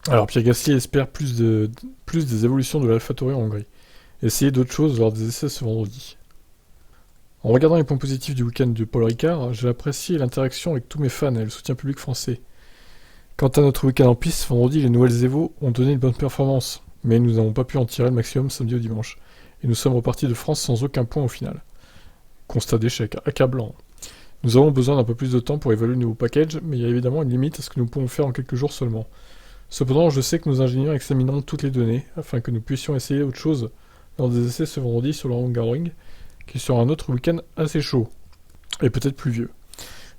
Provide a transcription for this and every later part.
Alors Pierre Gasly espère plus des évolutions de l'AlphaTauri en Hongrie. Essayer d'autres choses lors des essais ce vendredi. En regardant les points positifs du week-end de Paul Ricard, j'ai apprécié l'interaction avec tous mes fans et le soutien public français. Quant à notre week-end en piste, vendredi, les nouvelles Evo ont donné une bonne performance, mais nous n'avons pas pu en tirer le maximum samedi ou dimanche. Et nous sommes repartis de France sans aucun point au final. Constat d'échec accablant. Nous avons besoin d'un peu plus de temps pour évaluer le nouveau package, mais il y a évidemment une limite à ce que nous pouvons faire en quelques jours seulement. Cependant, je sais que nos ingénieurs examineront toutes les données afin que nous puissions essayer autre chose lors des essais ce vendredi sur le Hungaroring, qui sera un autre week-end assez chaud et peut-être pluvieux.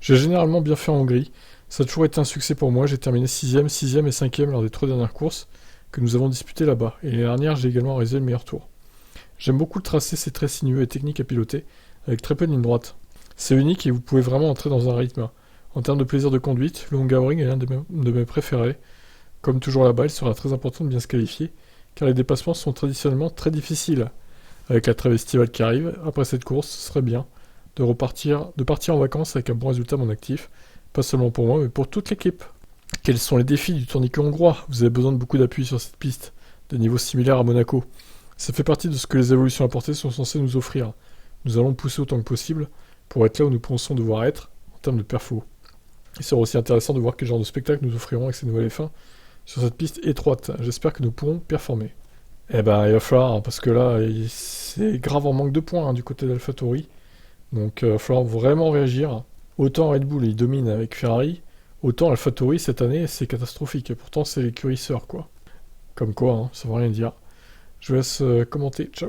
J'ai généralement bien fait en Hongrie, ça a toujours été un succès pour moi, j'ai terminé 6ème, 6ème et 5ème lors des 3 dernières courses que nous avons disputées là-bas, et l'année dernière j'ai également réalisé le meilleur tour. J'aime beaucoup le tracé, c'est très sinueux et technique à piloter, avec très peu de lignes droites. C'est unique et vous pouvez vraiment entrer dans un rythme. En termes de plaisir de conduite, le Hungaroring est l'un de mes préférés. Comme toujours là-bas, il sera très important de bien se qualifier, car les dépassements sont traditionnellement très difficiles. Avec la trêve estivale qui arrive, après cette course, ce serait bien de partir en vacances avec un bon résultat à mon actif, pas seulement pour moi, mais pour toute l'équipe. Quels sont les défis du tourniquet hongrois? Vous avez besoin de beaucoup d'appui sur cette piste, de niveau similaire à Monaco. Ça fait partie de ce que les évolutions apportées sont censées nous offrir. Nous allons pousser autant que possible pour être là où nous pensons devoir être en termes de perfo. Il sera aussi intéressant de voir quel genre de spectacle nous offrirons avec ces nouvelles F1 sur cette piste étroite. J'espère que nous pourrons performer. Eh ben, il va falloir, hein, parce que là, c'est grave en manque de points du côté d'AlphaTauri. Donc, il va falloir vraiment réagir. Autant Red Bull, il domine avec Ferrari, autant AlphaTauri, cette année, c'est catastrophique. Et pourtant, c'est l'écurie sœur, quoi. Comme quoi, ça veut rien dire. Je vous laisse commenter. Ciao.